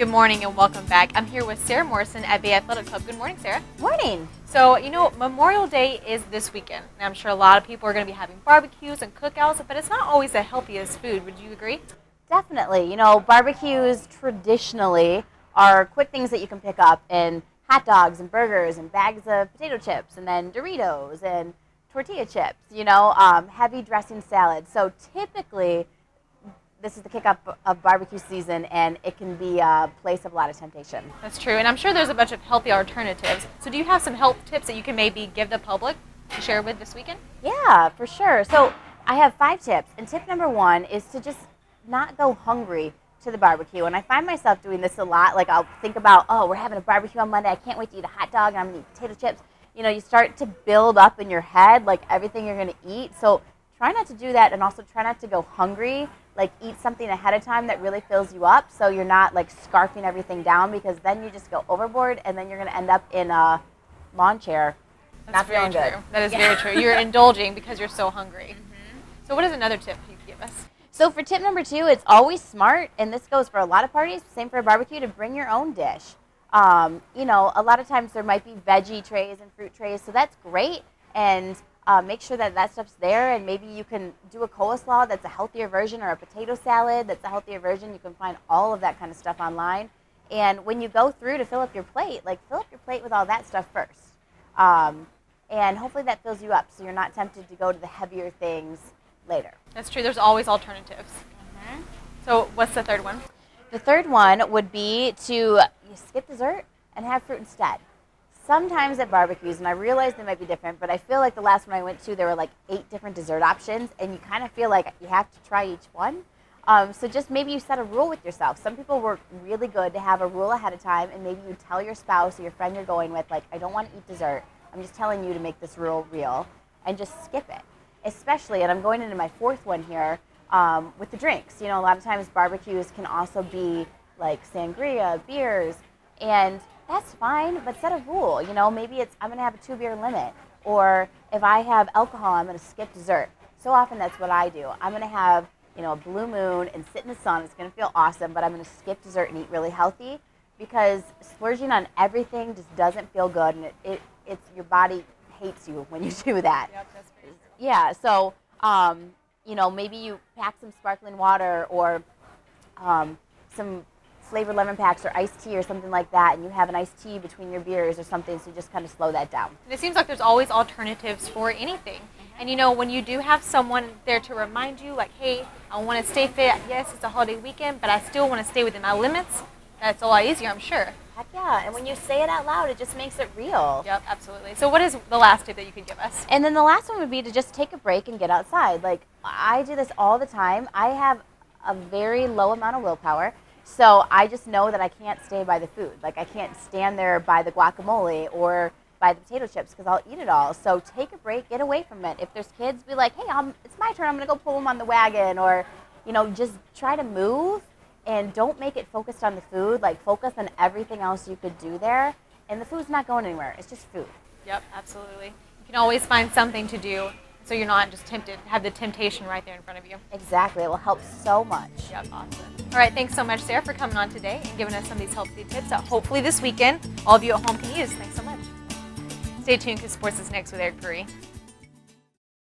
Good morning and welcome back. I'm here with Sarah Morrison at Bay Athletic Club. Good morning, Sarah. Morning. So, Memorial Day is this weekend. And I'm sure a lot of people are going to be having barbecues and cookouts, but it's not always the healthiest food. Would you agree? Definitely. Barbecues traditionally are quick things that you can pick up in hot dogs and burgers and bags of potato chips and then Doritos and tortilla chips, heavy dressing salads. So typically, this is the kickoff of barbecue season, and it can be a place of a lot of temptation. That's true, and I'm sure there's a bunch of healthy alternatives. So do you have some health tips that you can maybe give the public to share with this weekend? Yeah, for sure. So I have 5 tips, and tip number 1 is to just not go hungry to the barbecue. And I find myself doing this a lot. Like, I'll think about, oh, we're having a barbecue on Monday. I can't wait to eat a hot dog, and I'm going to eat potato chips. You start to build up in your head, like, everything you're going to eat. So try not to do that, and also try not to go hungry. Like, eat something ahead of time that really fills you up, so you're not, like, scarfing everything down, because then you just go overboard, and then you're going to end up in a lawn chair. That's very true. That is very true. You're indulging because you're so hungry. So what is another tip you can give us? So for tip number 2, it's always smart, and this goes for a lot of parties, same for a barbecue, to bring your own dish. A lot of times there might be veggie trays and fruit trays, so that's great, and make sure that stuff's there, and maybe you can do a coleslaw that's a healthier version, or a potato salad that's a healthier version. You can find all of that kind of stuff online. And when you go through to fill up your plate, fill up your plate with all that stuff first. And hopefully that fills you up, so you're not tempted to go to the heavier things later. That's true. There's always alternatives. So what's the third one? The third one would be to skip dessert and have fruit instead. Sometimes at barbecues, and I realize they might be different, but I feel like the last one I went to, there were like 8 different dessert options, and you kind of feel like you have to try each one. So just maybe you set a rule with yourself. Some people work really good to have a rule ahead of time, and maybe you tell your spouse or your friend you're going with, like, I don't want to eat dessert. I'm just telling you to make this rule real, and just skip it. Especially, and I'm going into my 4th one here, with the drinks. A lot of times barbecues can also be like sangria, beers, and that's fine, but set a rule. Maybe it's, I'm going to have a 2-beer limit, or if I have alcohol, I'm going to skip dessert. So often that's what I do. I'm going to have, a blue moon and sit in the sun. It's going to feel awesome, but I'm going to skip dessert and eat really healthy, because splurging on everything just doesn't feel good, and it's your body hates you when you do that. Yep, that's very true. Yeah, so, maybe you pack some sparkling water, or some flavored lemon packs, or iced tea or something like that, and you have an iced tea between your beers or something, so you just kind of slow that down. And it seems like there's always alternatives for anything. And when you do have someone there to remind you, like, hey, I want to stay fit. Yes, it's a holiday weekend, but I still want to stay within my limits. That's a lot easier, I'm sure. Heck yeah, and when you say it out loud, it just makes it real. Yep, absolutely. So what is the last tip that you could give us? And then the last one would be to just take a break and get outside. Like, I do this all the time. I have a very low amount of willpower, so I just know that I can't stay by the food. Like, I can't stand there by the guacamole or by the potato chips, because I'll eat it all. So take a break, get away from it. If there's kids, be like, hey, it's my turn, I'm going to go pull them on the wagon, or, just try to move. And don't make it focused on the food. Like, focus on everything else you could do there. And the food's not going anywhere. It's just food. Yep, absolutely. You can always find something to do, so you're not just tempted, have the temptation right there in front of you. Exactly. It will help so much. Yep, awesome. All right, thanks so much, Sarah, for coming on today and giving us some of these healthy tips that hopefully this weekend all of you at home can use. Thanks so much. Stay tuned, because sports is next with Eric Puri.